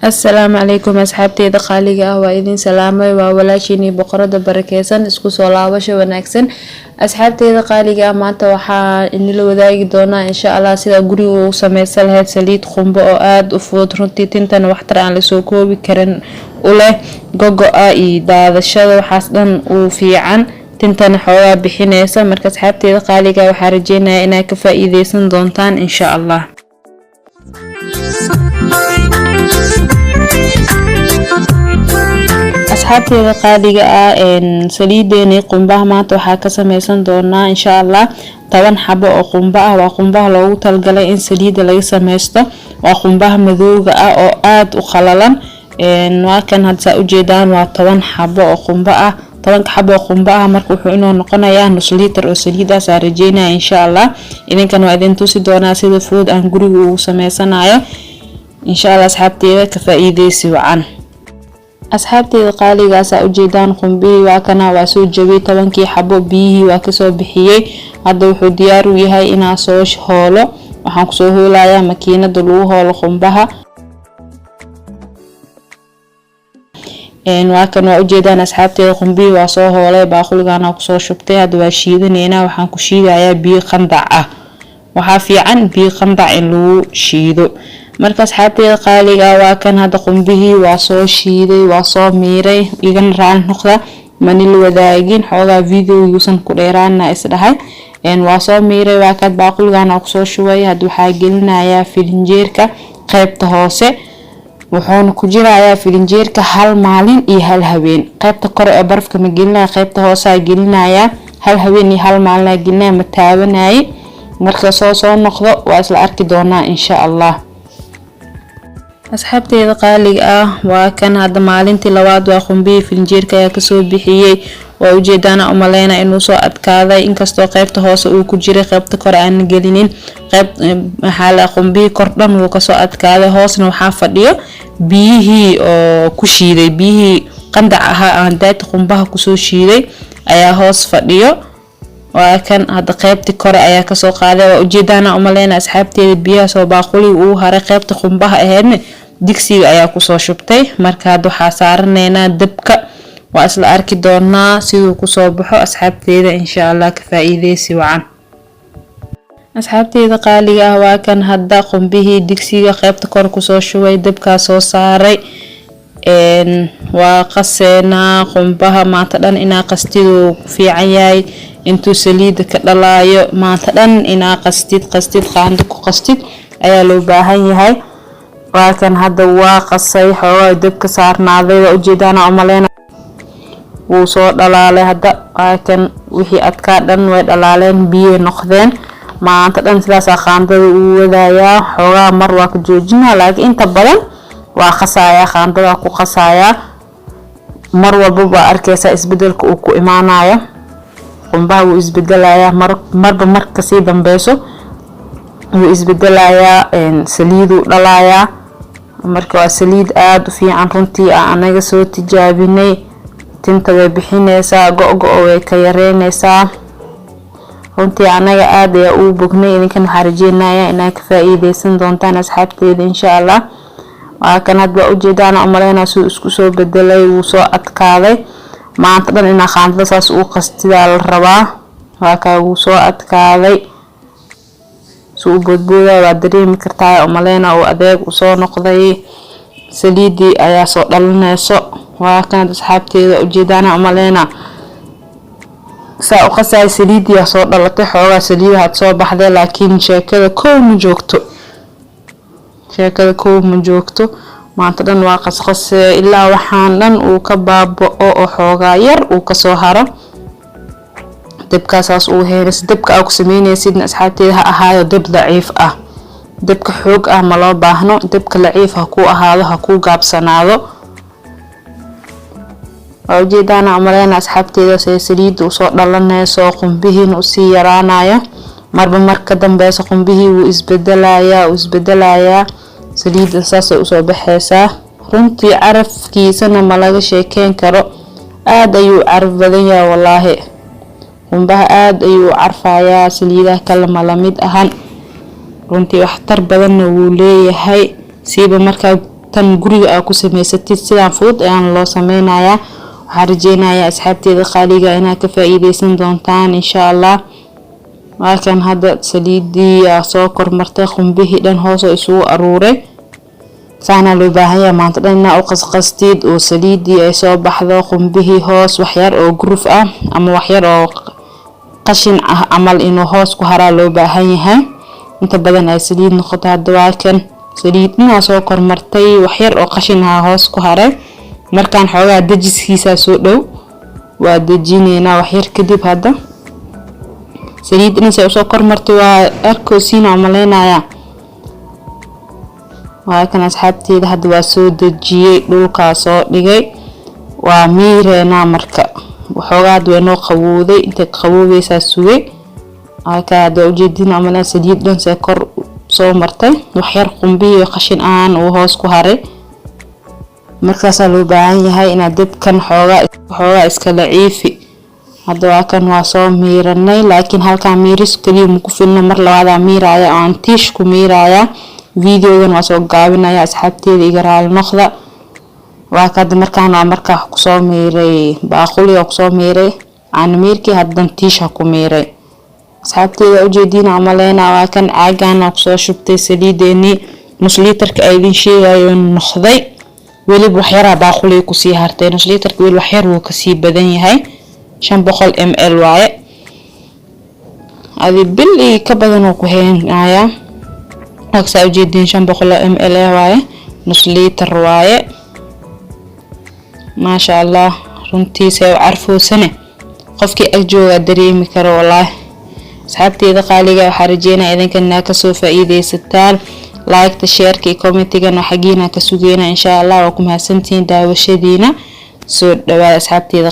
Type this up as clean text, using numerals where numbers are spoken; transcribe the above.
السلام عليكم asxaabteyda qaaliga ah waa idin salaamay waa walaashini boqorada barakeysan isku soo laabasho wanaagsan asxaabteyda qaaliga ah maanta waxaa inila wadaagi doonaa insha Allah sida guriga uu sameysan lahayd saliid qumbo oo aad u fudud runtii tintan waxtar aan la soo koobi karin u leh gogo'a iyo daadashada waxaas dhan uu fiican tintan xoogaa bixinaysa marka asxaabteyda qaaliga waxaa rajeynayaa inaad ka faa'iideysan doontaan insha Allah asxaabteyda qaaliga ah saliideeni qumbaha maanta waxaa ka sameysan doonaa insha Allah 10 xabo oo qumba ah waa qumbaha loogu talgalay in saliida laga sameysto waa qumbaha madowga ah oo aad u qalalan waa kan hadda u jeedaan waa 10 xabo oo qumba ah 10 xabo oo qumba ah marka wuxuu inoo noqonayaa nus litir oo saliida ah rajeynaa insha Allah idinkan waa idin tusi doonaa sida fudud aan guriga ugu sameysanayo insha Allah asxaabteyda ka faa'iideysi wacan asxaabteyda qaaliga ah u jeedaan qumbihi waa kana waa soo jabay 10 xabo biyihii waa ka soo bixiyay hadda wuxuu diyaar u yahay inaa soo hoolo waxaan ku soo hoolayaa makiinada lagu hoolo qumbaha waa kan waa u jeedaan asxaabteyda qumbihi waa soo hoolay baaquligan ku soo shubtay hadda waa shiidaneynaa waxaan ku shiidayaa biyo qandac ah waxa fiican biyo qandac in lagu shiido marka asxaabteyda qaaliga waa kan hadda qumbihi waa soo shiiday waa soo miiray igan raan noqda mani la wadaagin xoogaa video yuusan ku dheeraana isdhahay waa soo miiray waa kad baaquligan ku soo shubay hadda waxaa gelinayaa filinjeerka qaybta hoose wuxuuna ku jirayaa filinjeerka hal maalin iyo hal habeen qaybta kore ee barafka ma gelinaya qaybta hoose ay gelinayaa hal habeen iyo hal maalin ay gelinaya ma taabanay marka soo noqdo waa isla arki doonaa insha Allah asxaabteyda qaaliga ah waa kan hadda maalintii labaad waa qumbihi filinjeerka ayaa ka soo bixiyay waa u jeedana u maleena inuu soo adkaaday inkastoo qaybta hoose uu ku jiray qaybta kore aan gelinin qayb xaala qumbihi kordhan uu ka soo adkaaday hoosna waxa fadhiyo biyihii oo ku shiiday biyihii qandac ahaa aan daad qumbaha ku soo shiiday ayaa hoos fadhiyo waa kan hadda qaybtii kore ayaa ka soo qaaday waa u jeedana u maleena asxaabteyda biyaha soo baaquli uu haray qaybta qumbaha ahaydna digsiga ayaa ku soo shubtay marka hadda waxa saaraneynaa dabka waa isla arki doonaa sidoo ku soo baxo asxaabteyda insha Allah ka faa'iideysi wacan asxaabteyda qaaliga ah waa kan hadda qumbihi digsiga qaybta kor ku soo shubay dabka soo saaray waa qaseena qumbaha maanta dhan ina qastido fiican yahay intuu saliida ka dhalaayo maanta dhan ina qastid qaando ku qastid ayaa loo baahan yahay waa kan hadda waa qasay xoogaa dabka saarnaaday waa u jeedana u maleena wuu soo dhalaalay hadda waa kan wixii adkaa dhan way dhalaaleen biyo noqdeen maanta dhan sidaas qaandada uu wadayaa xoogaa mar waa ka joojinaa laakiin inta badan waa qasaaya qaandada ku qasaaya mar walba waa arkaysa isbedelka uu ku imaanayo qumbaha uu isbedelayaa marba marka sii dambeeso uu isbedelayaa saliidu dhalayaa marka waa saliid aad u fiican runtii anaga soo tijaabinay tinta way bixinaysaa go'go way ka yareynaysaa runtii anaga aad ayaa u bognay idinkan waxaan rajeynayaa inaad ka faa'iideysan doontaan asxaabteyda insha Allah waa kan hadda u jeedana u maleena soo isku soo bedelay uu soo adkaaday maanta dhan ina qaandada saas uu qastidaa la rabaa waa ka uu soo adkaaday soo boodbooda waa dareemi kartaa u maleena oo adeeg u soo noqday saliidii ayaa soo dhalinayso waa kan asxaabteyda u jeedana u maleena saa u qasay saliidii soo dhalatay xoogaa saliidaha soo baxday laakiin sheekada koow ma joogto maanta dhan waa qasqas ilaa waxaan dhan uu ka baabao oo xoogaa yar uu ka soo haro dabkaas uu heeris dabka aad ku sameynaysid asxaabteyda ha ahaayo dab daciif ah dabka xoog ah ma loo baahno dabka daciif ah ku ahaado ha ku gaabsanaado oo jeedana amarayna asxaabteyda saliid soo dhalanayso qumbihiin u sii yaraanayo marba marka dambeeyso qumbihi uu isbedelayaa saliid saas u soo baxaysaa runtii carafkiisana ma laga sheekeyn karo aad ayuu caraf badan yahay wallahi qumbaha aad ayuu carfayaa saliidaha kala ma la mid ahan runtii waxtar badan wuu leeyahay siiba marka tan guriga ku samaysatid sidaan fudud ayaan loo sameeynayaa. waxaan rajeynayaa asxaabteeda qaaliga inaad ka faa'iideysan doontaan insha Allah. Markaan hadda saliidii soo kormartay qumbihii dhan hoos oo isugu aruuray saana loo baahan yahay maanta dhan inaad u qasqastid oo saliidii ay soo baxdo qumbihii hoos wax yar oo guruf ah ama wax yar oo qashin ah amal inuu hoos ku haraa loo baahan yahay. inta badan ay saliid noqoto hadda waa kan saliidna soo kormartay wax yar oo qashin ah hoos ku haray. markaan xoogaa dajiskiisa soo dhow waa dajinayna wax yar kadib hadda saliidna soo kormartay waa arkoosiina maleynaya. waa kan asxaabteeda hadda waa soo dajiyay dhulka soo dhigay waa miireena marka waxoogaa weynoo qabowday inta qaboweysa sugay. ka hadda ujeedina amana saliid dhan kor soo martay wax yar qumbi iyo qashin aan oo hoos ku haray. markaas loo baahan yahay inaad dabkan xoogaa iska laciifi. hadda waa kan waa soo miiranay laakiin halka miiris kaliya ma ku filna mar labaad miiraya aan tiish ku miiraya. videogan waa soo gaabinaya asxaabteeda iga raali noqda. waa ka markaan markaa ku soo miiray baaquli oo ku soo miiray aan miirkii haddan tiisha ku miiray. asxaabteeda ujeedina amaleena waa kan caagan ku soo shubtay saliideeni nus liitarka ay idin sheegayo noqday weli wax yar baaquli ku sii hartay. nus liitarka weli wax yar wuu ka sii badan yahay 500 ml waaye adi bil ka badan oo ku heenaya. aksa ujeedin 500 ml waaye nus liitar waaye ما شاء الله runtii say carfoosane qofkii ag jooga dareemi karo wallahi. asxaabteeda qaaliga waxaan rajeynayaa idinka ka soo faa'iideysataan. like share iyo comment-gana xaqiina ka sugeena insha Allah. waa ku mahadsantiin daawashadiina. soo dhawaad asxaabteeda.